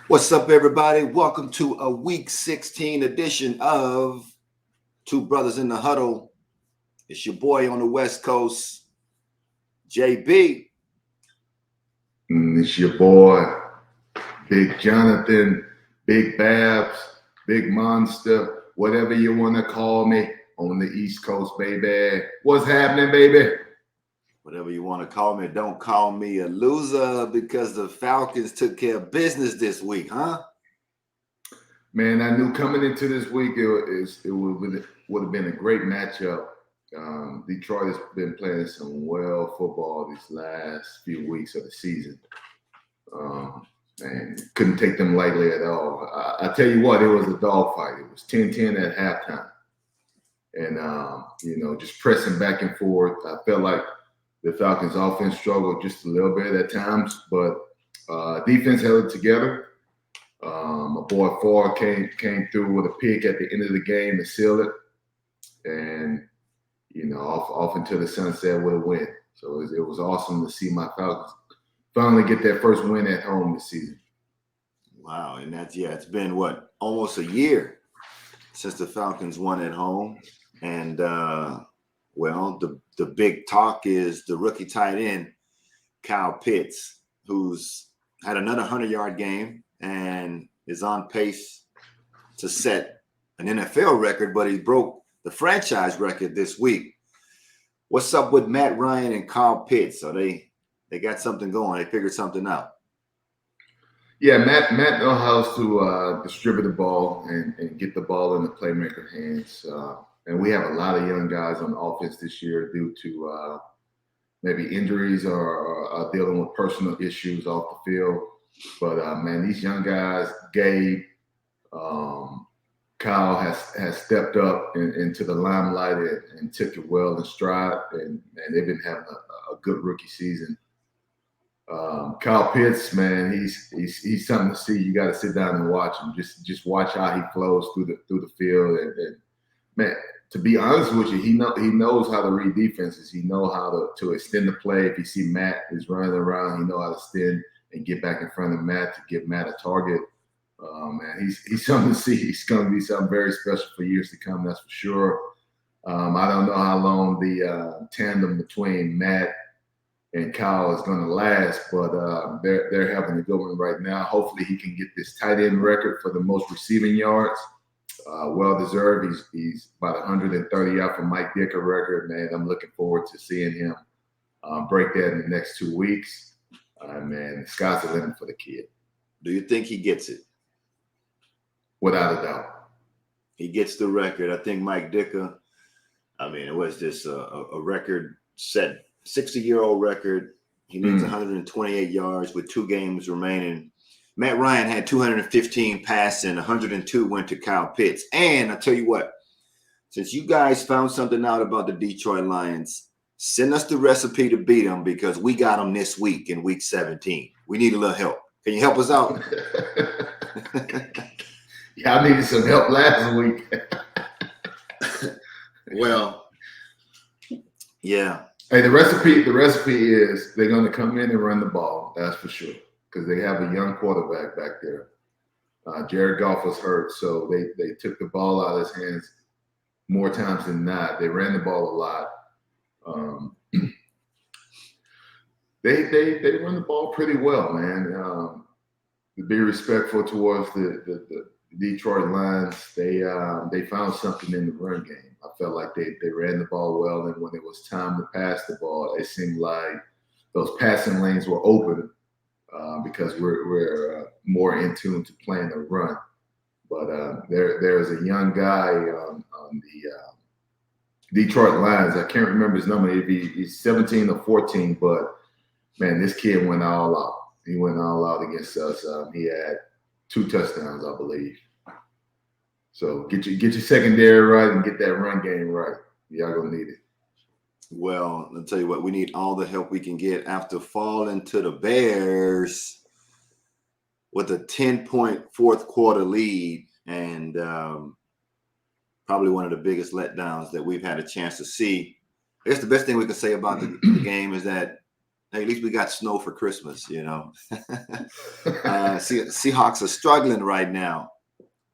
What's up, everybody? Welcome to a Week 16 edition of Two Brothers in the Huddle. It's your boy on the West Coast, JB. It's your boy, Big Jonathan, Big Babs, Big Monster, whatever you want to call me on the East Coast, baby. What's happening, baby? Whatever you want to call me, don't call me a loser because the Falcons took care of business this week, huh? Man, I knew coming into this week it would have been a great matchup. Detroit has been playing some well football these last few weeks of the season. And couldn't take them lightly at all. I tell you what, it was a dogfight. It was 10-10 at halftime. And, just pressing back and forth. I felt like the Falcons offense struggled just a little bit at times, but defense held it together. My boy Ford came through with a pick at the end of the game to seal it. And, off into the sunset with a win. So it was awesome to see my Falcons finally get their first win at home this season. Wow, and it's been almost a year since the Falcons won at home. And the big talk is the rookie tight end, Kyle Pitts, who's had another 100-yard game and is on pace to set an NFL record, but he broke the franchise record this week. What's up with Matt Ryan and Kyle Pitts? So they got something going. They figured something out. Yeah, Matt knows how to distribute the ball and get the ball in the playmaker hands. And we have a lot of young guys on offense this year due to maybe injuries or dealing with personal issues off the field. But, man, these young guys, Gabe, Kyle has stepped up into the limelight and took it well in stride, and they've been having a good rookie season. Kyle Pitts, man, he's something to see. You got to sit down and watch him. Just watch how he flows through the field. And man, to be honest with you, he knows how to read defenses. He knows how to extend the play. If you see Matt is running around, he knows how to extend and get back in front of Matt to give Matt a target. Man, he's something to see. He's going to be something very special for years to come. That's for sure. I don't know how long the tandem between Matt and Kyle is going to last, but they're having a good one right now. Hopefully, he can get this tight end record for the most receiving yards. Well deserved. He's about 130 out from Mike Dicker record. Man, I'm looking forward to seeing him break that in the next 2 weeks. Man, the sky's the limit for the kid. Do you think he gets it? Without a doubt. He gets the record. I think Mike Dicker, it was just a record set, 60-year-old record. He needs 128 yards with 2 games remaining. Matt Ryan had 215 passing, 102 went to Kyle Pitts. And I tell you what, since you guys found something out about the Detroit Lions, send us the recipe to beat them because we got them this week in Week 17. We need a little help. Can you help us out? Yeah, I needed some help last week. Well, yeah. Hey, the recipe is they're going to come in and run the ball. That's for sure, because they have a young quarterback back there. Jared Goff was hurt, so they took the ball out of his hands more times than not. They ran the ball a lot. They run the ball pretty well, man. To be respectful towards the Detroit Lions, they found something in the run game. I felt like they ran the ball well, and when it was time to pass the ball, it seemed like those passing lanes were open because we're more in tune to playing the run. But there's a young guy on the Detroit Lions. I can't remember his number. He's 17 or 14, but man, this kid went all out. He went all out against us. He had 2 touchdowns, I believe. So get your secondary right and get that run game right. Y'all gonna need it. Well, I'll tell you what, we need all the help we can get after falling to the Bears with a 10-point fourth quarter lead and probably one of the biggest letdowns that we've had a chance to see. I guess the best thing we can say about the game is that Hey, at least we got snow for Christmas, Seahawks are struggling right now,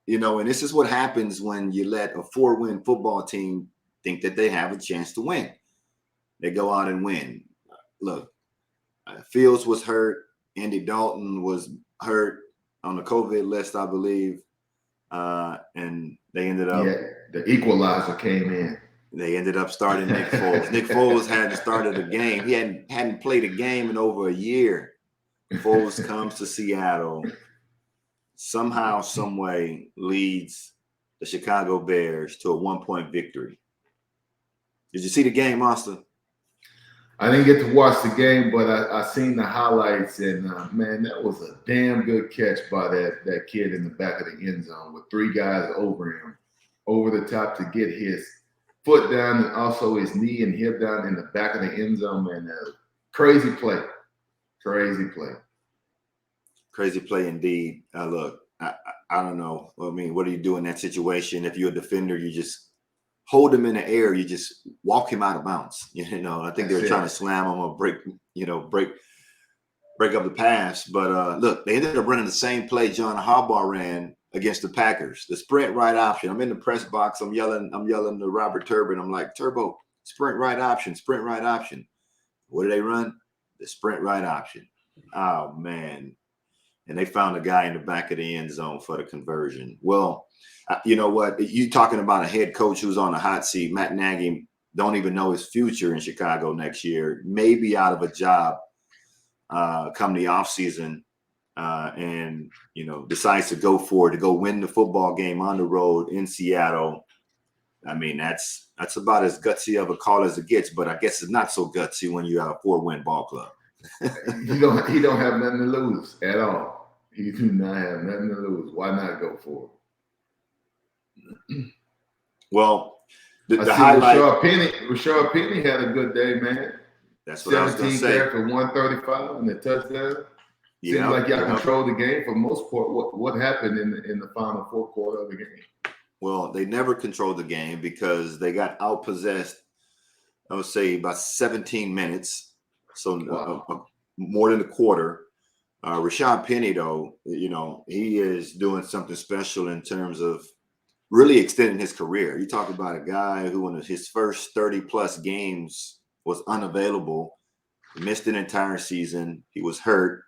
and this is what happens when you let a 4-win football team think that they have a chance to win. They go out and win. Look, Fields was hurt. Andy Dalton was hurt on the COVID list, I believe. And they ended up. Yeah, the equalizer came in. They ended up starting Nick Foles. Nick Foles hadn't started a game. He hadn't played a game in over a year. Foles comes to Seattle, somehow, some way leads the Chicago Bears to a 1-point victory. Did you see the game, Austin? I didn't get to watch the game, but I seen the highlights, and man, that was a damn good catch by that kid in the back of the end zone with 3 guys over him, over the top to get his foot down and also his knee and hip down in the back of the end zone, man. Crazy play. Crazy play Indeed. Look, I don't know. I mean, what do you do in that situation? If you're a defender, you just hold him in the air. You just walk him out of bounds. I think they were trying to slam him or break up the pass. But look, they ended up running the same play John Harbaugh ran against the Packers, the sprint right option. I'm in the press box. I'm yelling to Robert Turbin. I'm like, Turbo, sprint right option. What did they run? The sprint right option. Oh, man. And they found a guy in the back of the end zone for the conversion. Well, you know what? You talking about a head coach who's on the hot seat. Matt Nagy don't even know his future in Chicago next year. Maybe out of a job come the offseason. And decides to go for it, to go win the football game on the road in Seattle. I mean, that's about as gutsy of a call as it gets, but I guess it's not so gutsy when you have a 4-win ball club. He don't have nothing to lose at all. He do not have nothing to lose. Why not go for it? Well, the highlight. Rashard Penny had a good day, man. That's what I was going to say. 17 carries for 135 and a touchdown. Seems like y'all controlled the game for most part. What happened in the final 4 quarters of the game? Well, they never controlled the game because they got outpossessed, I would say, about 17 minutes. So more than a quarter. Rashad Penny, though, he is doing something special in terms of really extending his career. You talk about a guy who in his first 30-plus games was unavailable, missed an entire season. He was hurt.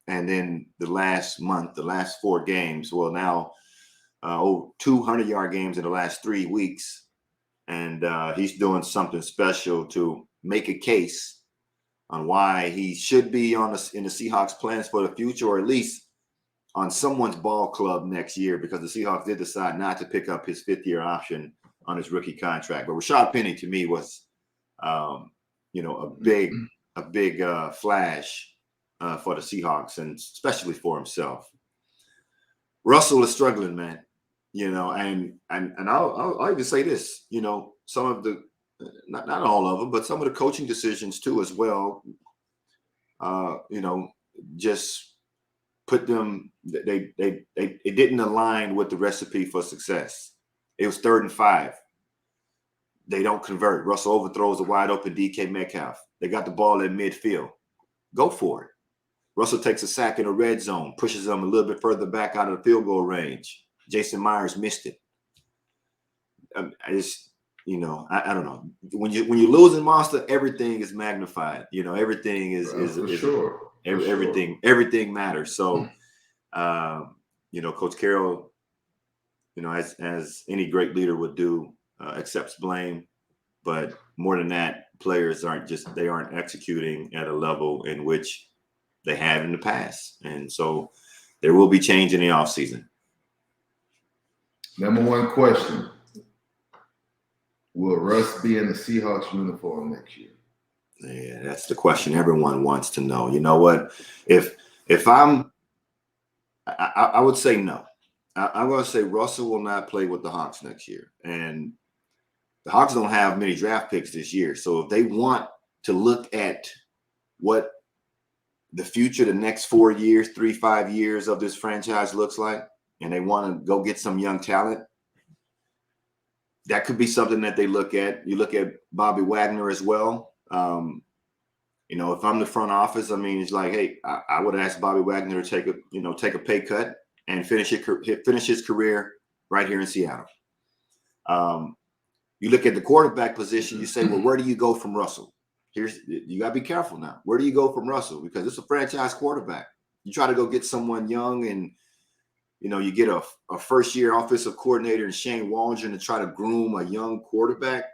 And then the last 4 games, well, now 200-yard games in the last 3 weeks. And he's doing something special to make a case on why he should be in the Seahawks plans for the future, or at least on someone's ball club next year, because the Seahawks did decide not to pick up his 5th-year option on his rookie contract. But Rashad Penny, to me, was, a big flash for the Seahawks, and especially for himself. Russell is struggling, man. And I'll even say this. Some of the, not all of them, but some of the coaching decisions too, as well. Just put them. It didn't align with the recipe for success. It was 3rd and 5. They don't convert. Russell overthrows a wide open DK Metcalf. They got the ball at midfield. Go for it. Russell takes a sack in the red zone, pushes them a little bit further back out of the field goal range. Jason Myers missed it. I don't know. When you're losing, Monster, everything is magnified. Everything is sure. Everything matters. So, Coach Carroll, as any great leader would do, accepts blame. But more than that, players aren't executing at a level in which they have in the past. And so there will be change in the offseason. Number 1 question. Will Russ be in the Seahawks uniform next year? Yeah, that's the question everyone wants to know. You know what? If I would say no. I'm going to say Russell will not play with the Hawks next year. And the Hawks don't have many draft picks this year. So if they want to look at what the future, the next 4 years, 3-5 years of this franchise looks like, and they want to go get some young talent, that could be something that they look at. You look at Bobby Wagner as well. if I'm the front office, I mean, it's like, hey, I would ask Bobby Wagner to take a pay cut and finish his career right here in Seattle. You look at the quarterback position, you say, well, where do you go from Russell? You got to be careful now. Where do you go from Russell? Because it's a franchise quarterback. You try to go get someone young and, you get a first-year offensive coordinator and Shane Waldron to try to groom a young quarterback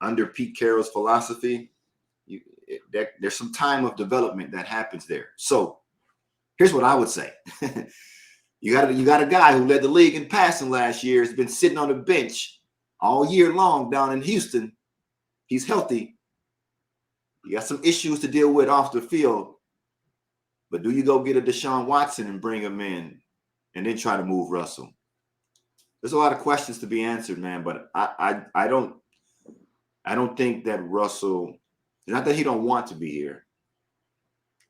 under Pete Carroll's philosophy. There's some time of development that happens there. So here's what I would say. You got a guy who led the league in passing last year, has been sitting on the bench all year long down in Houston. He's healthy. You got some issues to deal with off the field. But do you go get a Deshaun Watson and bring him in and then try to move Russell? There's a lot of questions to be answered, man. But I don't think that Russell, not that he don't want to be here.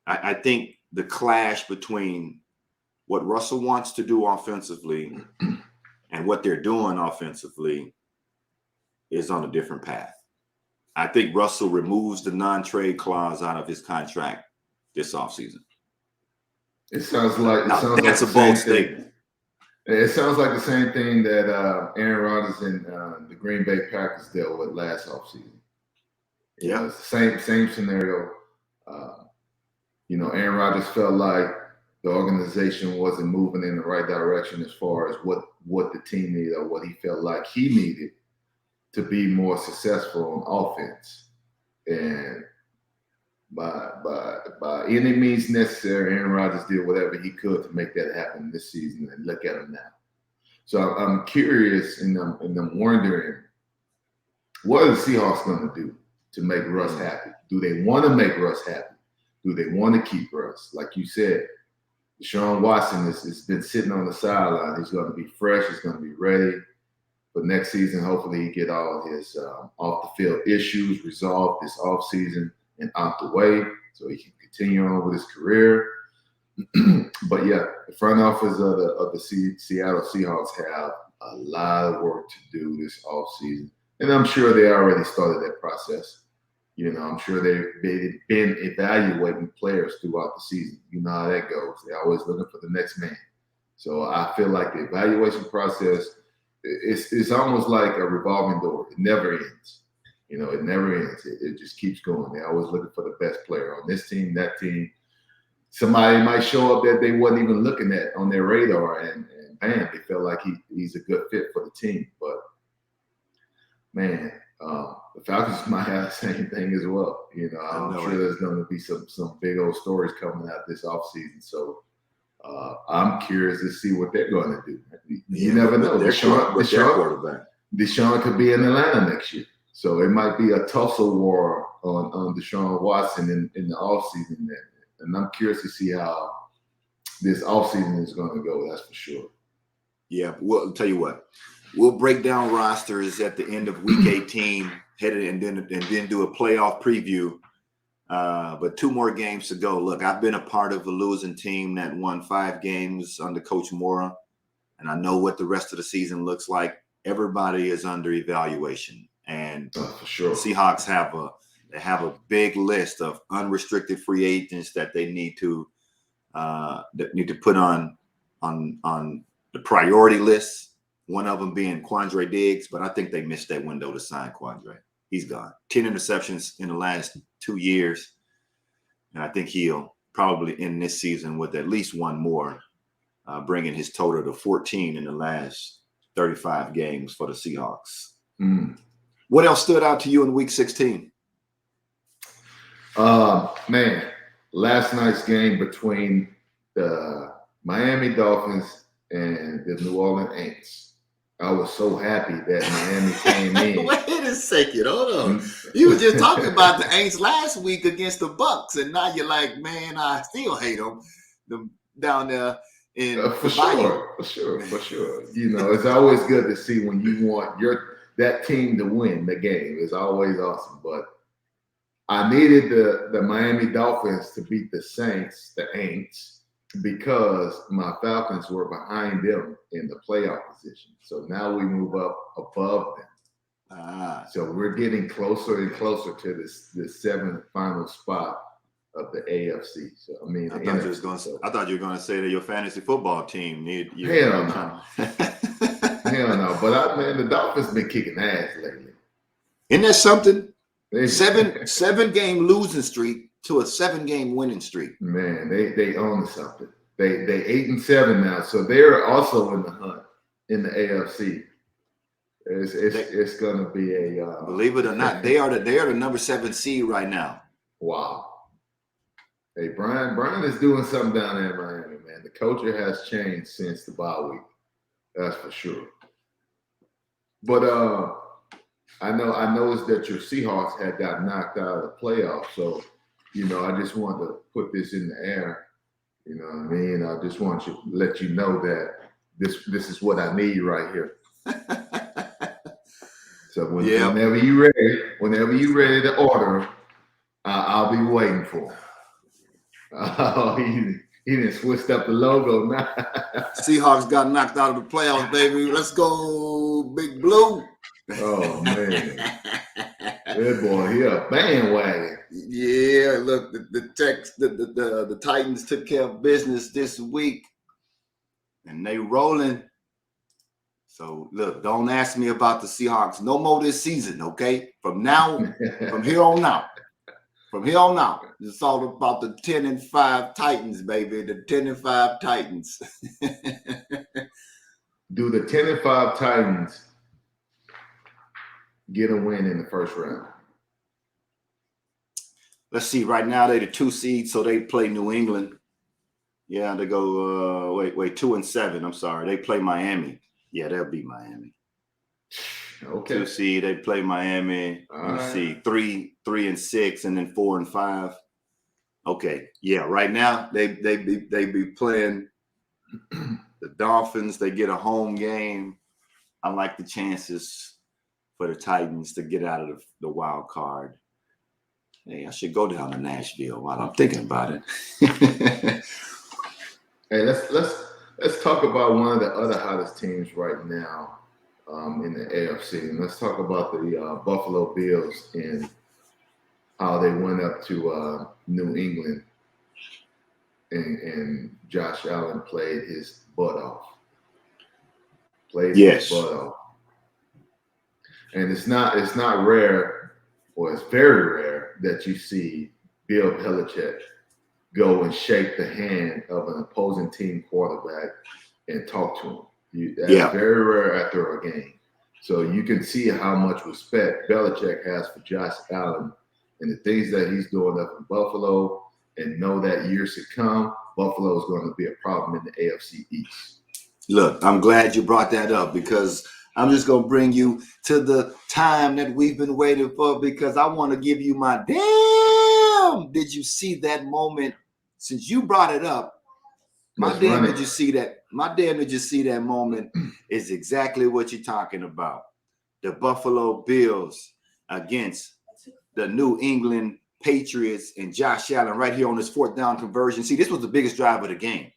I think the clash between what Russell wants to do offensively and what they're doing offensively is on a different path. I think Russell removes the non-trade clause out of his contract this offseason. It sounds like that's a bold statement. It sounds like the same thing that Aaron Rodgers and the Green Bay Packers dealt with last offseason. Yeah, it's the same scenario. Aaron Rodgers felt like the organization wasn't moving in the right direction as far as what the team needed or what he felt like he needed to be more successful on offense. And by any means necessary, Aaron Rodgers did whatever he could to make that happen this season, and look at him now. So I'm curious and I'm wondering, what are the Seahawks going to do to make Russ happy? Do they want to make Russ happy? Do they want to keep Russ? Like you said, Deshaun Watson has been sitting on the sideline. He's going to be fresh. He's going to be ready for next season. Hopefully he get all his off-the-field issues resolved this offseason and out the way so he can continue on with his career. But, yeah, the front office of the Seattle Seahawks have a lot of work to do this offseason. And I'm sure they already started that process. I'm sure they've been evaluating players throughout the season. You know how that goes. They're always looking for the next man. So I feel like the evaluation process it's almost like a revolving door. It never ends. It never ends. It just keeps going. They're always looking for the best player on this team, that team. Somebody might show up that they wasn't even looking at on their radar, and bam, they felt like he's a good fit for the team. But, man, the Falcons might have the same thing as well. I'm sure there's going to be some big old stories coming out this offseason. So I'm curious to see what they're going to do. You never know. Deshaun could be in Atlanta next year. So it might be a tussle war on Deshaun Watson in the offseason. And I'm curious to see how this offseason is going to go. That's for sure. Yeah, well, I'll tell you what. We'll break down rosters at the end of Week 18, headed and then do a playoff preview. But 2 more games to go. Look, I've been a part of a losing team that won 5 games under Coach Mora, and I know what the rest of the season looks like. Everybody is under evaluation, and for sure. The Seahawks have a big list of unrestricted free agents that they need to put on the priority list. One of them being Quandre Diggs, but I think they missed that window to sign Quandre. He's gone. 10 interceptions in the last 2 years. And I think he'll probably end this season with at least 1 more, bringing his total to 14 in the last 35 games for the Seahawks. What else stood out to you in Week 16? Man, last night's game between the Miami Dolphins and the New Orleans Saints. I was so happy that Miami came in. Wait a second, hold on. You were just talking about the Aints last week against the Bucks, and now you're like, man, I still hate them down there in for sure. It's always good to see when you want that team to win the game. It's always awesome. But I needed the Miami Dolphins to beat the Saints, the Aints, because my Falcons were behind them in the playoff position. So now we move up above them. So we're getting closer and closer to this seventh final spot of the AFC. So I mean, I thought you were going to say that your fantasy football team need you. Hell no. Hell no. But the Dolphins been kicking ass lately. Isn't that something? Seven game losing streak to a 7-game winning streak. Man, they own something. They 8-7 now, so they're also in the hunt in the AFC. It's gonna be a believe it or not, they are the number 7 seed right now. Wow. Hey, Brian is doing something down there in Miami, man. The culture has changed since the bye week. That's for sure. But I noticed that your Seahawks had got knocked out of the playoffs. So, I just wanted to put this in the air. You know what I mean? I just want to let you know that this is what I need right here. So whenever you're ready to order, I'll be waiting for. Oh, he didn't switched up the logo now. Seahawks got knocked out of the playoffs, baby. Let's go, Big Blue. Oh man, that boy, he a bandwagon. Yeah, look, the Titans took care of business this week, and they rolling. So look, don't ask me about the Seahawks no more this season, okay? From here on out. From here on out, it's all about the 10-5 Titans, baby. The 10-5 Titans. Do the 10-5 Titans get a win in the first round? Let's see. Right now, they're the 2 seed, so they play New England. Yeah, they go 2-7. I'm sorry. They play Miami. Yeah, they'll beat Miami. Okay. 2 seed, they play Miami. Let's see, 3-6, and then 4-5. Okay, yeah. Right now, they be playing the Dolphins. They get a home game. I like the chances for the Titans to get out of the wild card. Hey, I should go down to Nashville while I'm thinking about it. Hey, let's talk about one of the other hottest teams right now. In the AFC, and let's talk about the Buffalo Bills and how they went up to New England, and Josh Allen played his butt off. His butt off. And it's not rare, or it's very rare that you see Bill Belichick go and shake the hand of an opposing team quarterback and talk to him. That's very rare after a game. So you can see how much respect Belichick has for Josh Allen and the things that he's doing up in Buffalo, and know that years to come, Buffalo is going to be a problem in the AFC East. Look, I'm glad you brought that up, because I'm just going to bring you to the time that we've been waiting for, because I want to give you my damn. Did you see that moment? Since you brought it up, did you see that? My damn, did you see that moment is exactly what you're talking about. The Buffalo Bills against the New England Patriots and Josh Allen right here on this 4th down conversion. See, this was the biggest drive of the game.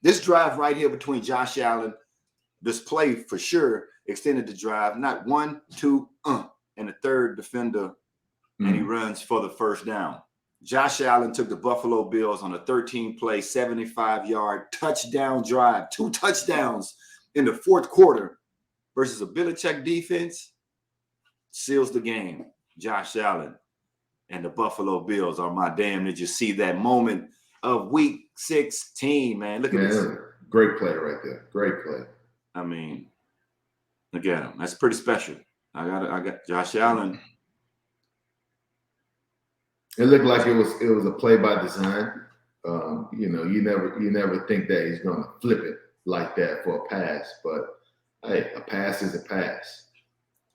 This drive right here between Josh Allen, this play for sure extended the drive. Not 1, 2, and the third defender, and he runs for the first down. Josh Allen took the Buffalo Bills on a 13-play, 75-yard touchdown drive, 2 touchdowns in the 4th quarter versus a Belichick defense. Seals the game. Josh Allen and the Buffalo Bills are my damn. Did you see that moment of Week 16, man? Look at this. Great play right there. Great play. I mean, look at him. That's pretty special. I got Josh Allen. It looked like it was a play by design. You never think that he's going to flip it like that for a pass, but hey, a pass is a pass.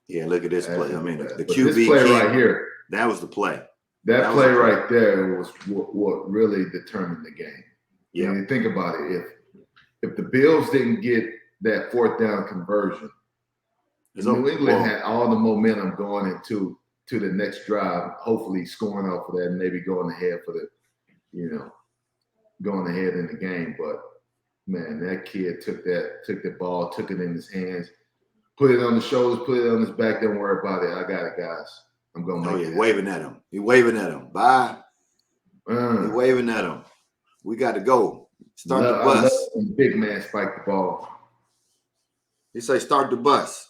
Yeah, look at this play. I mean, the QB this play right here. That was the play. That play right there was what really determined the game. Yeah. You think about it. If the Bills didn't get that 4th down conversion, New England had all the momentum going into the next drive, hopefully scoring off of that and maybe going ahead in the game. But man, that kid took the ball, took it in his hands, Put it on the shoulders, put it on his back. Don't worry about it. I got it, guys. I'm going to make it. Waving at him. He waving at him. Bye. He waving at him. We got to go. Start the bus. I love when big man spike the ball. He say, start the bus.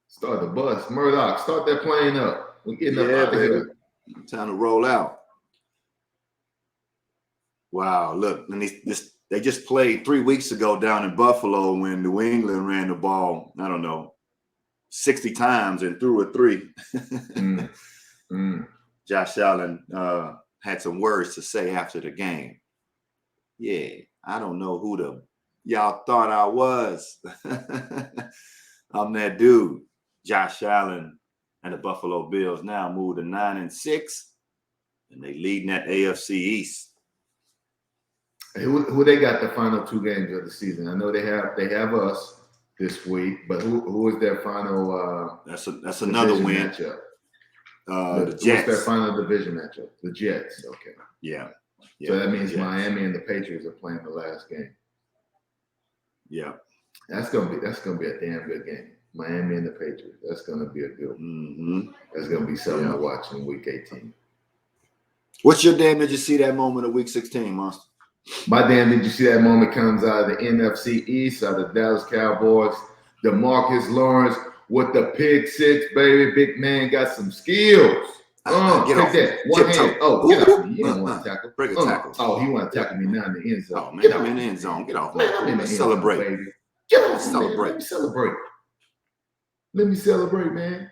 Start the bus. Murdoch, start that plane up. We're getting up out of here. Time to roll out. Wow, look, and they just played 3 weeks ago down in Buffalo when New England ran the ball, I don't know, 60 times and threw a 3. Josh Allen had some words to say after the game. Yeah, I don't know who y'all thought I was. I'm that dude. Josh Allen and the Buffalo Bills now moved to 9-6, and they leading that AFC East. Who they got the final 2 games of the season? I know they have us this week, but who is their final? That's another win. Matchup? The Jets. What's their final division matchup? The Jets. Okay. Yeah. So that means Miami and the Patriots are playing the last game. Yeah. That's gonna be a damn good game. Miami and the Patriots. That's gonna be a good one. Mm-hmm. That's gonna be something to watch in Week 18. What's your damn? Did you see that moment of Week 16, Monster? My damn, did you see that moment comes out of the NFC East, out of the Dallas Cowboys. DeMarcus Lawrence with the pick 6, baby. Big man got some skills. Get take off that. One hand. Oh, get off me. You don't want to tackle. Break a tackle. Oh, he want to tackle me now in the end zone. Oh, man, I'm in the end zone. Get off, man. I'm in the end celebrate. zone, baby. Get off, celebrate. Let me celebrate. Let me celebrate, man.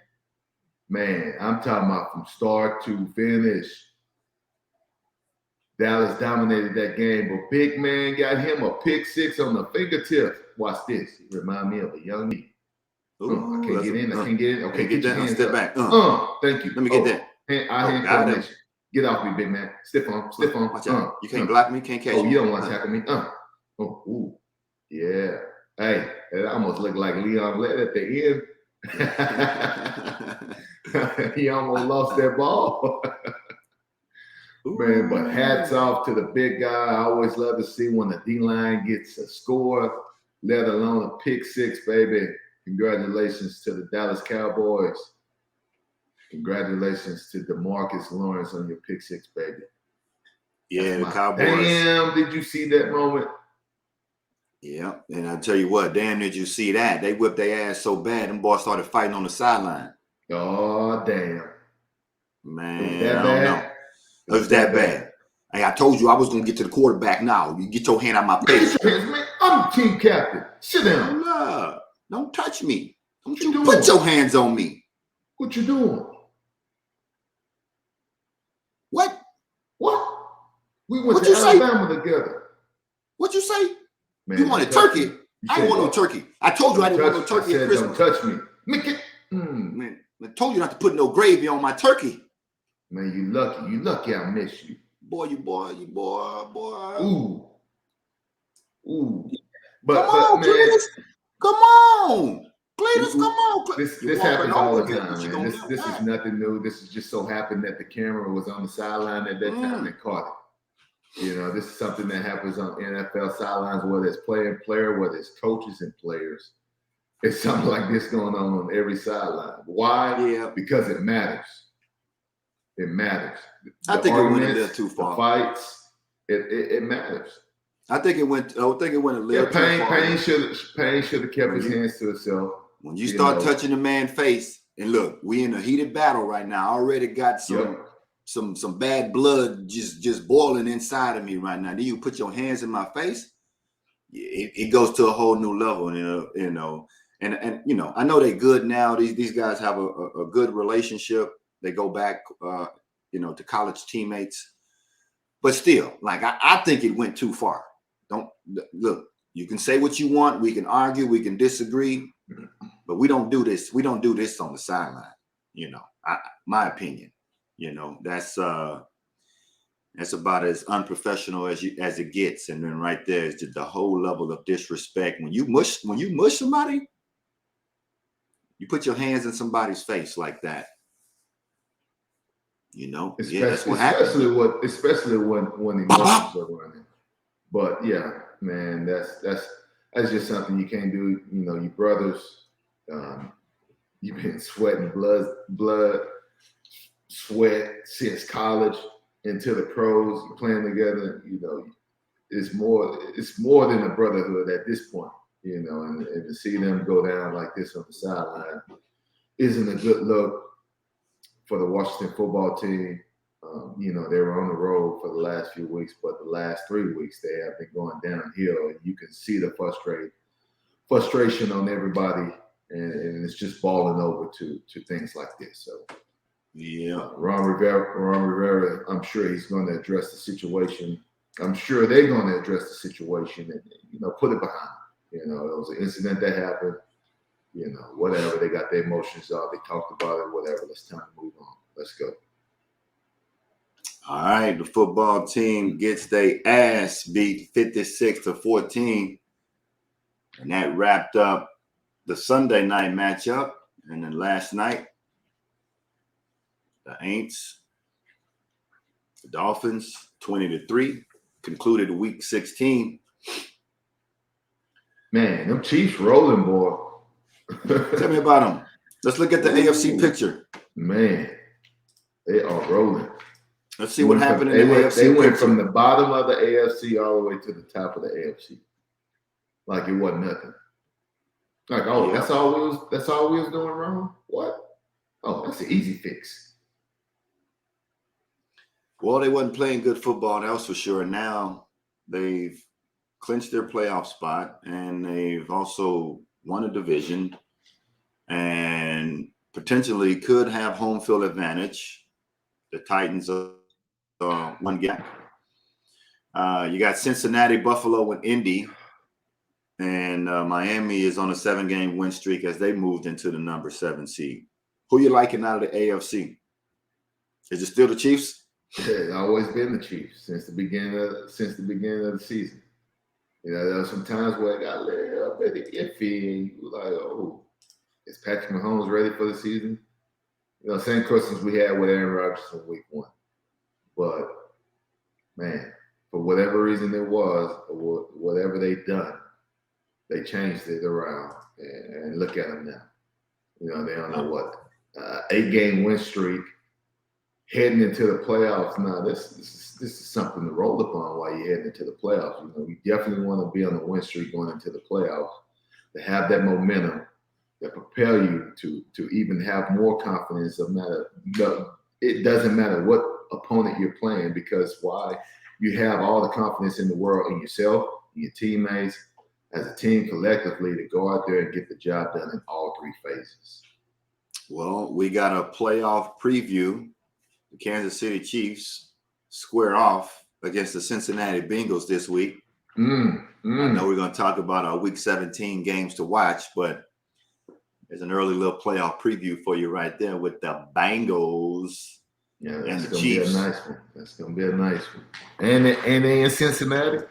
Man, I'm talking about from start to finish. Dallas dominated that game, but big man got him a pick 6 on the fingertip. Watch this. It remind me of a young me. I can't get in. I can't get in. Okay, get your hands step up. back. Thank you. Let me get that. Hand coordination. Get off me, big man. Stiff on. Watch out. You can't block me. Can't catch me. Oh, you don't want to tackle me. Yeah. Hey, it almost looked like Leon led at the end. He almost lost that ball. Man, but hats off to the big guy. I always love to see when the D-line gets a score, let alone a pick 6, baby. Congratulations to the Dallas Cowboys. Congratulations to DeMarcus Lawrence on your pick 6, baby. Yeah, the Cowboys. Damn, did you see that moment? Yeah, and I tell you what, damn, did you see that? They whipped their ass so bad, them boys started fighting on the sideline. Oh, damn. Man, I don't know. It was that bad. Hey, I told you I was going to get to the quarterback now. You get your hand out my face. Get your hands, man. I'm the team captain. Sit down. No, don't touch me. Don't you doing? Put your hands on me. What you doing? What? We went to Alabama together. What you say? Man, you wanted turkey? I didn't want no turkey. I told you I didn't want no turkey at Christmas. Don't touch me. Man, I told you not to put no gravy on my turkey. Man, you lucky. You lucky I miss you. Boy. Ooh. But come on, Cletus. Come on. Cletus, come on. This happens all the time, man. This is nothing new. This is just so happened that the camera was on the sideline at that time and caught it. You know, this is something that happens on NFL sidelines, whether it's player, whether it's coaches and players. It's something like this going on every sideline. Why? Yeah. Because it matters. It matters. I think it went a little too far. The fights, it matters. I think it went a little too far. Pain should have kept his hands to himself. When you start touching the man's face, and look, we in a heated battle right now. I already got some bad blood just boiling inside of me right now. Then you put your hands in my face, it goes to a whole new level, you know. And you know, I know they're good now. These guys have a good relationship. They go back, to college teammates. But still, like I think it went too far. Don't look. You can say what you want. We can argue. We can disagree. But we don't do this. We don't do this on the sideline. You know, my opinion. You know, that's about as unprofessional as it gets. And then right there is the whole level of disrespect. When you mush somebody, you put your hands in somebody's face like that. You know, that's what happens. Especially when emotions are running. But yeah, man, that's that's just something you can't do. You know, your brothers, you've been sweating blood, sweat since college into the pros, playing together. You know, it's more than a brotherhood at this point. You know, and to see them go down like this on the sideline isn't a good look for the Washington football team. You know, they were on the road for the last few weeks, but the last 3 weeks they have been going downhill, and you can see the frustration on everybody, and it's just balling over to things like this. So, yeah, Ron Rivera, I'm sure he's going to address the situation. I'm sure they're going to address the situation and, you know, put it behind them. You know, it was an incident that happened. You know, whatever. They got their emotions out. They talked about it. Whatever. It's time to move on. Let's go. All right, the football team gets their ass beat 56-14. And that wrapped up the Sunday night matchup. And then last night, the Aints, the Dolphins, 20-3, concluded week 16. Man, them Chiefs rolling, boy. Tell me about them. Let's look at the AFC picture. Man, they are rolling. Let's see what happened in the AFC They went picture. from the bottom of the AFC all the way to the top of the AFC. Like it wasn't nothing. Like, oh, Yeah. that's all we was doing wrong? What? Oh, that's an easy fix. Well, they wasn't playing good football, that was for sure. Now they've clinched their playoff spot, and they've also won a division and potentially could have home field advantage. The Titans are one gap. You got Cincinnati, Buffalo, and Indy. And Miami is on a 7-game win streak as they moved into the number 7 seed. Who you liking out of the AFC? Is it still the Chiefs? It's always been the Chiefs since the beginning of the season. You know, there were some times where it got a little bit iffy, and you were like, "Oh, is Patrick Mahomes ready for the season?" You know, same questions we had with Aaron Rodgers in week 1. But man, for whatever reason it was, or whatever they done, they changed it around, and look at them now. You know, they on a what 8-game win streak, heading into the playoffs. Now, this is something to roll upon while you're heading into the playoffs. You know, you definitely want to be on a win streak going into the playoffs, to have that momentum that propel you to even have more confidence. It doesn't matter what opponent you're playing, because why? You have all the confidence in the world in yourself, in your teammates, as a team collectively, to go out there and get the job done in all 3 phases. Well, we got a playoff preview. The Kansas City Chiefs square off against the Cincinnati Bengals this week. I know we're going to talk about our Week 17 games to watch, but there's an early little playoff preview for you right there with the Bengals and the Chiefs. That's going to be a nice one. And they in Cincinnati?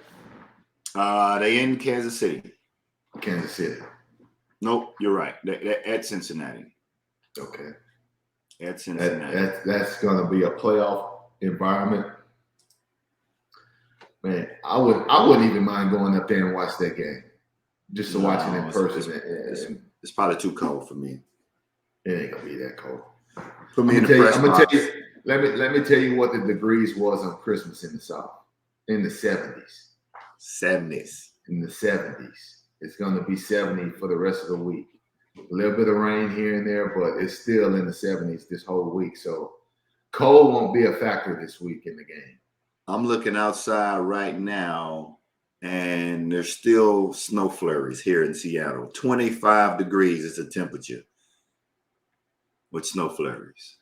They in Kansas City. Kansas City. Nope, you're right. They're at Cincinnati. Okay. At Cincinnati. That's going to be a playoff environment. Man, I wouldn't even mind going up there and watch that game, just to watch it in person. It's probably too cold for me. It ain't gonna be that cold. Put me in the press box. Let me tell you what the degrees was on Christmas in the South, in the 70s. 70s. In the 70s. It's gonna be 70 for the rest of the week. A little bit of rain here and there, but it's still in the 70s this whole week. So cold won't be a factor this week in the game. I'm looking outside right now, and there's still snow flurries here in Seattle. 25 degrees is the temperature with snow flurries.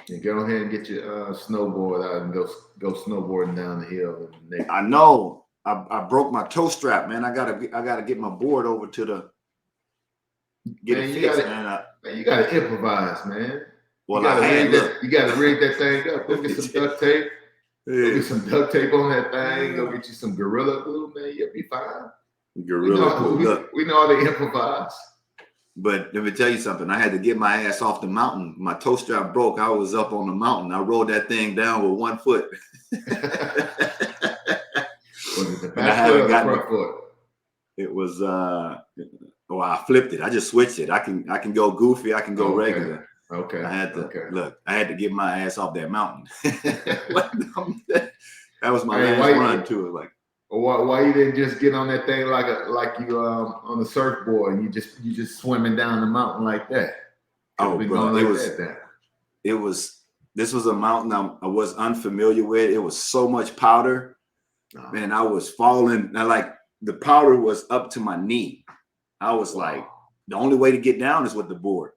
And go ahead and get your snowboard out and go snowboarding down the hill. I know. I broke my toe strap, man. I gotta get my board over to the it fixed, man. You gotta improvise, man. Well, you gotta rig that thing up. Go get some duct tape. Go get some duct tape on that thing. Go get you some Gorilla Glue, man. You'll be fine. Gorilla Glue. We know how to improvise. But let me tell you something. I had to get my ass off the mountain. My toe strap broke. I was up on the mountain. I rode that thing down with 1 foot. Was it the back foot or the front foot? It was well, I flipped it. I just switched it. I can go goofy. I can go regular. Okay. I had to look. I had to get my ass off that mountain. That was my last run too. Like, why you didn't just get on that thing like you on the surfboard and you just swimming down the mountain like that? Oh, bro, this was a mountain I was unfamiliar with. It was so much powder, man. I was falling. And like the powder was up to my knee. I was like, the only way to get down is with the board.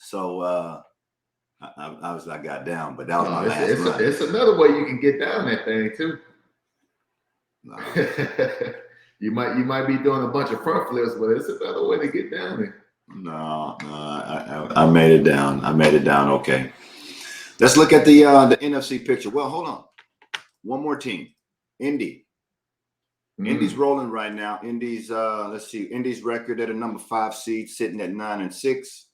So I got down, but that was my last run. It's another way you can get down that thing too. No. you might be doing a bunch of front flips, but it's another way to get down there. No, I made it down. I made it down. Okay. Let's look at the NFC picture. Well, hold on. One more team, Indy. Indy's rolling right now. Indy's let's see. Indy's record at a number 5 seed, sitting at 9-6.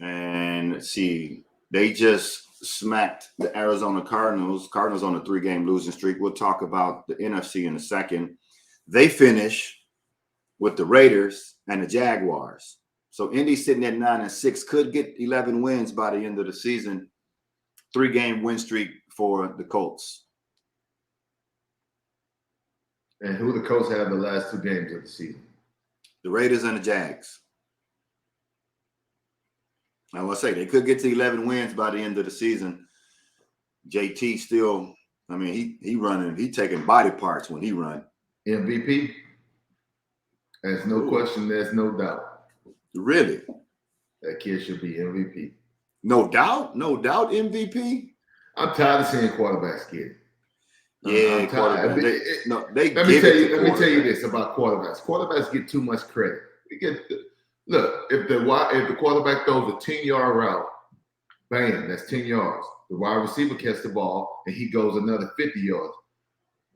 And let's see, they just smacked the Arizona Cardinals. Cardinals on a 3-game losing streak. We'll talk about the NFC in a second. They finish with the Raiders and the Jaguars. So Indy's sitting at 9-6, could get 11 wins by the end of the season. 3-game win streak for the Colts. And who the Colts have the last 2 games of the season? The Raiders and the Jags. I will say they could get to 11 wins by the end of the season. JT still, I mean, he running, he taking body parts when he run. MVP? There's no question, there's no doubt. Really? That kid should be MVP. No doubt? No doubt MVP? I'm tired of seeing quarterbacks get it. Yeah, let me tell you this about quarterbacks. Quarterbacks get too much credit. Look, if the quarterback throws a 10-yard route, bam, that's 10 yards. The wide receiver catches the ball and he goes another 50 yards.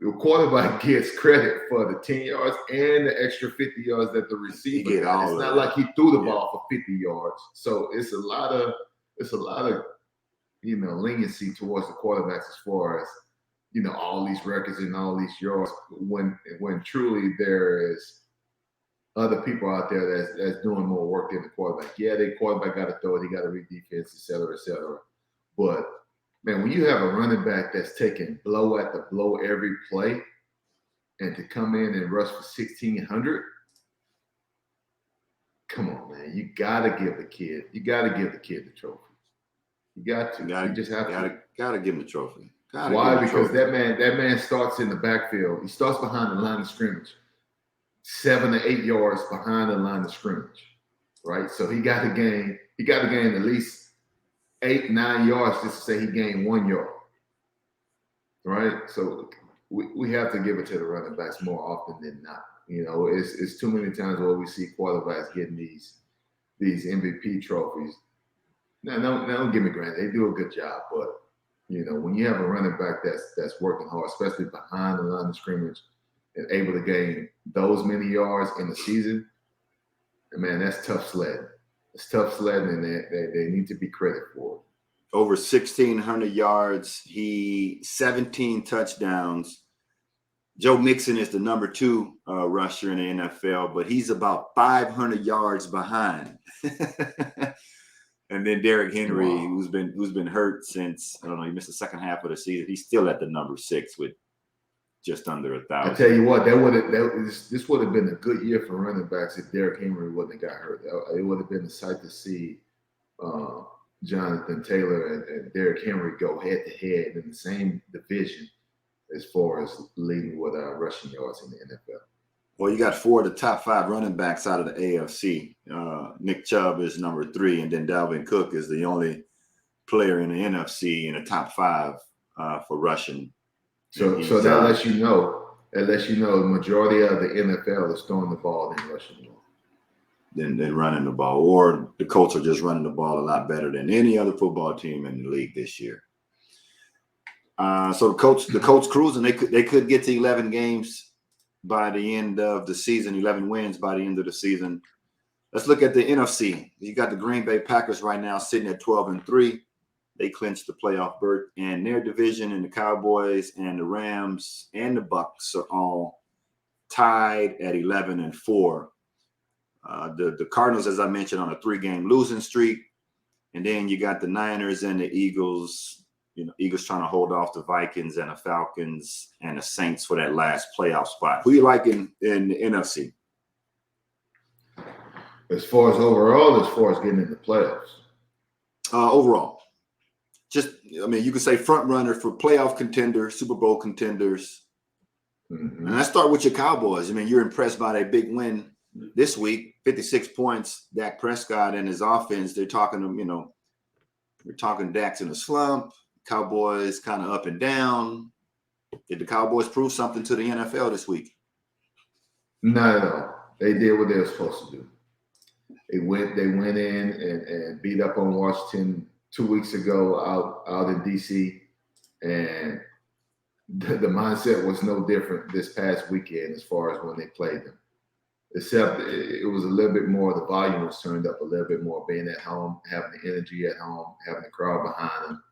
The quarterback gets credit for the 10 yards and the extra 50 yards that the receiver got. It's not like he threw the ball for 50 yards. So it's a lot of leniency towards the quarterbacks as far as all these records and all these yards when truly there is other people out there that's doing more work than the quarterback. Yeah, the quarterback got to throw it, he got to read defense, et cetera, et cetera. But man, when you have a running back that's taking blow at the blow every play, and to come in and rush for 1,600, come on, man, you gotta give the kid the trophy. You got to. You just have to. Gotta give him the trophy. Why? Because that man starts in the backfield. He starts behind the line of scrimmage, 7 to 8 yards behind the line of scrimmage, right? So he got to gain at least 8-9 yards just to say he gained 1 yard, right? So we have to give it to the running backs more often than not. It's too many times where we see quarterbacks getting these MVP trophies. Now, don't give me granted, they do a good job, but when you have a running back that's working hard, especially behind the line of scrimmage, and able to gain those many yards in the season, and man, that's tough sledding. It's tough sledding, and they need to be credited for it. Over 1,600 yards, 17 touchdowns. Joe Mixon is the number 2 rusher in the NFL, but he's about 500 yards behind. And then Derrick Henry, who's been hurt since, I don't know, he missed the second half of the season. He's still at the number 6 with just under 1,000. I tell you what, this would have been a good year for running backs if Derrick Henry wouldn't have got hurt. It would have been a sight to see Jonathan Taylor and Derrick Henry go head to head in the same division as far as leading with rushing yards in the NFL. Well, you got 4 of the top 5 running backs out of the AFC. Nick Chubb is number 3, and then Dalvin Cook is the only player in the NFC in the top 5 for rushing. So that lets you know the majority of the NFL is throwing the ball than rushing the ball. Than running the ball. Or the Colts are just running the ball a lot better than any other football team in the league this year. So the Colts cruising, they could get to 11 games by the end of the season, 11 wins by the end of the season. Let's look at the NFC. You got the Green Bay Packers right now sitting at 12-3. They clinched the playoff berth, and their division, and the Cowboys and the Rams and the Bucks are all tied at 11-4. The Cardinals, as I mentioned, on a 3-game losing streak. And then you got the Niners and the Eagles. Eagles trying to hold off the Vikings and the Falcons and the Saints for that last playoff spot. Who you like in the NFC? As far as overall, as far as getting in the playoffs? Overall. You could say front runner for playoff contenders, Super Bowl contenders. Mm-hmm. And let's start with your Cowboys. You're impressed by their big win this week, 56 points. Dak Prescott and his offense, they're talking to, we're talking Dak's in a slump. Cowboys kind of up and down. Did the Cowboys prove something to the NFL this week? Not at all. They did what they were supposed to do. They went in and beat up on Washington 2 weeks ago out in DC, and the mindset was no different this past weekend as far as when they played them. Except it was a little bit more, the volume was turned up a little bit more, being at home, having the energy at home, having the crowd behind them,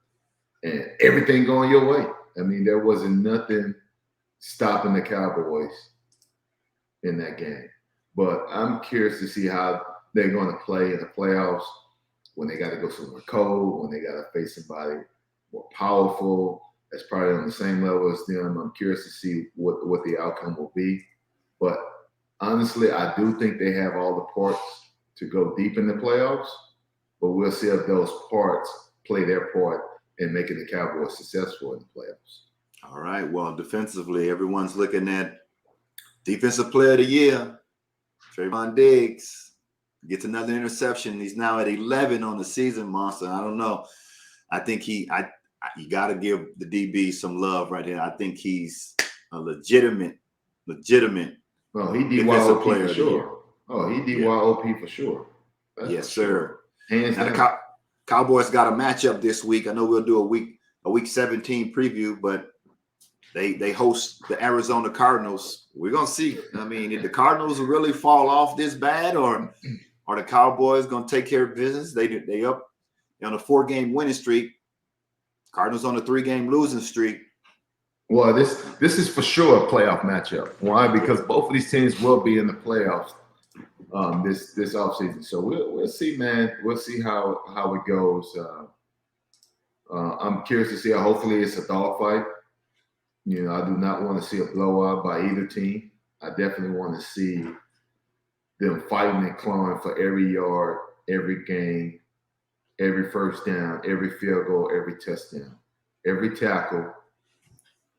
and everything going your way. There wasn't nothing stopping the Cowboys in that game. But I'm curious to see how they're going to play in the playoffs when they got to go somewhere cold, when they got to face somebody more powerful that's probably on the same level as them. I'm curious to see what the outcome will be. But honestly, I do think they have all the parts to go deep in the playoffs, but we'll see if those parts play their part in making the Cowboys successful in the playoffs. All right. Well, defensively, everyone's looking at Defensive Player of the Year. Trayvon Diggs gets another interception. He's now at 11 on the season, Monster. I don't know. I think you got to give the DB some love right here. I think he's a legitimate. Oh, he DYOP for sure. Oh, he DYOP for sure. Yes, sir. Hands down. The Cowboys got a matchup this week. I know we'll do a week 17 preview, but they host the Arizona Cardinals. We're gonna see. If the Cardinals really fall off this bad, or are the Cowboys gonna take care of business? They up on a 4-game winning streak. Cardinals on a 3-game losing streak. Well, this is for sure a playoff matchup. Why? Because both of these teams will be in the playoffs this offseason. So we'll see, man. We'll see how it goes. I'm curious to see. Hopefully, it's a dogfight. I do not want to see a blowout by either team. I definitely want to see them fighting and clawing for every yard, every game, every first down, every field goal, every touchdown, every tackle,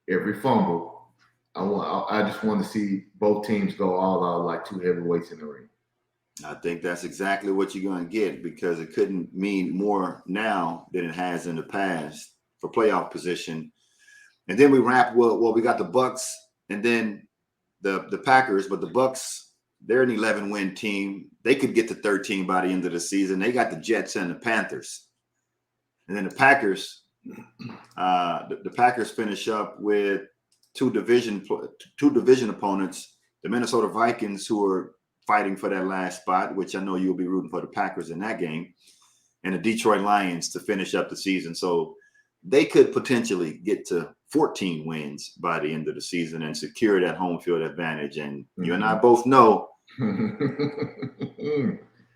every fumble. I just want to see both teams go all out like two heavyweights in the ring. I think that's exactly what you're going to get, because it couldn't mean more now than it has in the past for playoff position. And then we wrap. Well, we got the Bucs and then the Packers, but the Bucs, they're an 11-win team. They could get to 13 by the end of the season. They got the Jets and the Panthers, and then the Packers. The Packers finish up with two division opponents, the Minnesota Vikings, who are fighting for that last spot, which I know you'll be rooting for the Packers in that game, and the Detroit Lions to finish up the season. So they could potentially get to 14 wins by the end of the season and secure that home field advantage. And you and I both know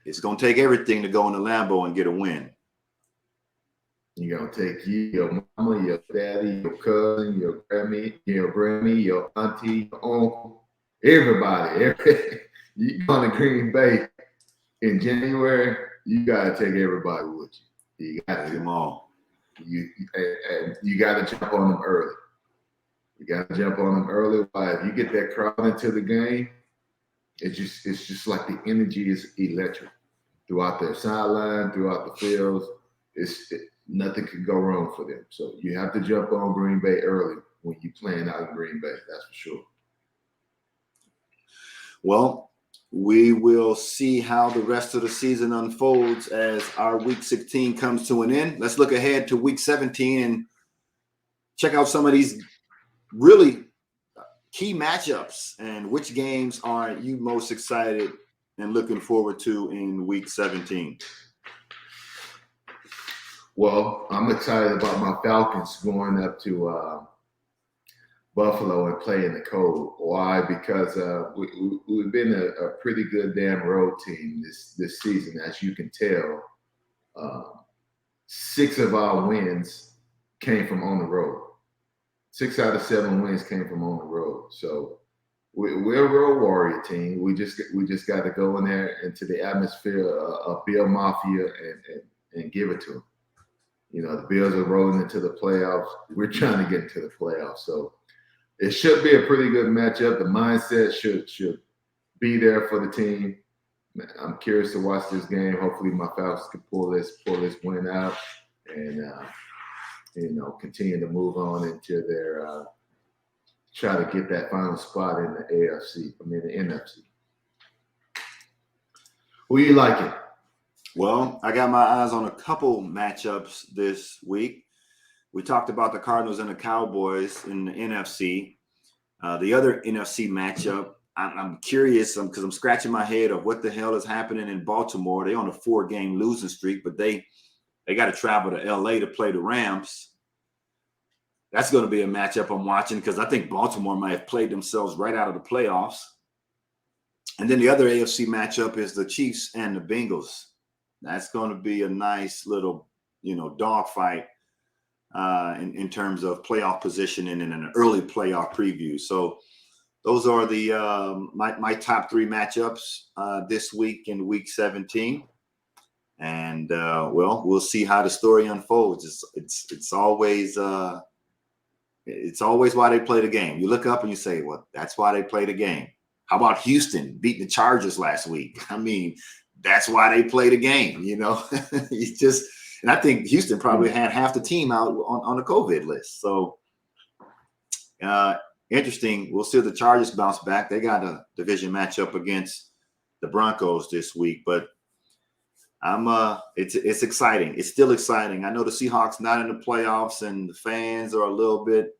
it's going to take everything to go in the Lambeau and get a win. You're going to take your mama, your daddy, your cousin, your Grammy, your auntie, your uncle, everybody. You go to Green Bay in January, you got to take everybody with you. You got to take them all. You got to jump on them early. Why? If you get that crowd into the game, it's just like the energy is electric throughout their sideline, throughout the fields. Nothing can go wrong for them. So you have to jump on Green Bay early when you're playing out in Green Bay. That's for sure. Well, we will see how the rest of the season unfolds as our Week 16 comes to an end. Let's look ahead to Week 17 and check out some of these really key matchups and which games are you most excited and looking forward to in Week 17. Well, I'm excited about my Falcons going up to Buffalo and play in the cold. Why? Because we've been a pretty good damn road team this season, as you can tell. 6 of our wins came from on the road. 6 out of 7 wins came from on the road. So we're a road warrior team. We just got to go in there into the atmosphere of Bill Mafia and give it to them. You know, the Bills are rolling into the playoffs. We're trying to get into the playoffs. So it should be a pretty good matchup. The mindset should be there for the team. I'm curious to watch this game. Hopefully my Falcons can pull this win out and continue to move on into their try to get that final spot in the the NFC. Who you liking? Well, I got my eyes on a couple matchups this week. We talked about the Cardinals and the Cowboys in the NFC. The other NFC matchup, I'm curious because I'm scratching my head of what the hell is happening in Baltimore. They're on a 4-game losing streak, but they got to travel to L.A. to play the Rams. That's going to be a matchup I'm watching because I think Baltimore might have played themselves right out of the playoffs. And then the other AFC matchup is the Chiefs and the Bengals. That's going to be a nice little, dogfight in terms of playoff positioning and an early playoff preview. So those are the my top 3 matchups this week in Week 17. And we'll see how the story unfolds. It's always why they play the game. You look up and you say, well, that's why they play the game. How about Houston beating the Chargers last week? I mean, that's why they play the game, and I think Houston probably had half the team out on the COVID list. So interesting. We'll see if the Chargers bounce back. They got a division matchup against the Broncos this week, but it's exciting. It's still exciting. I know the Seahawks not in the playoffs and the fans are a little bit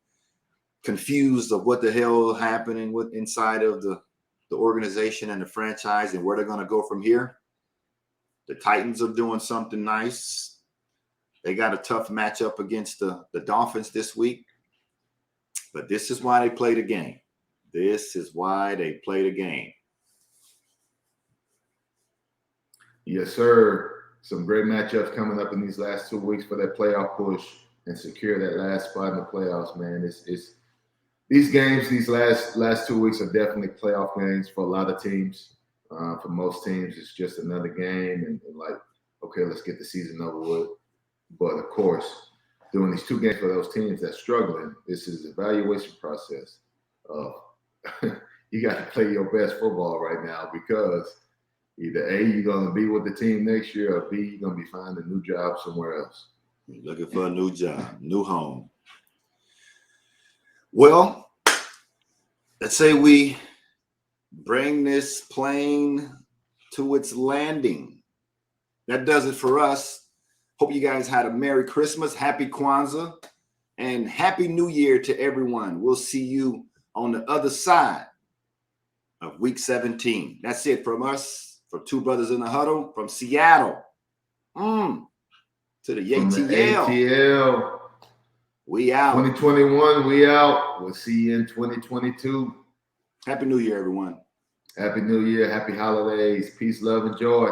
confused of what the hell is happening with inside of the organization and the franchise and where they're going to go from here. The Titans are doing something nice. They got a tough matchup against the Dolphins this week. But this is why they play the game. This is why they play the game. Yes, sir. Some great matchups coming up in these last 2 weeks for that playoff push and secure that last spot in the playoffs, man. It's these games, these last 2 weeks are definitely playoff games for a lot of teams. For most teams, it's just another game and okay, let's get the season over with. But of course, doing these 2 games for those teams that's struggling, this is an evaluation process of you got to play your best football right now because either A, you're going to be with the team next year, or B, you're going to be finding a new job somewhere else. You're looking for a new job, new home. Well, let's say we bring this plane to its landing. That does it for us. Hope you guys had a Merry Christmas, Happy Kwanzaa, and Happy New Year to everyone. We'll see you on the other side of Week 17. That's it from us, from Two Brothers in the Huddle, from Seattle to the ATL. We out. 2021, we out. We'll see you in 2022. Happy New Year, everyone. Happy New Year. Happy holidays. Peace, love, and joy.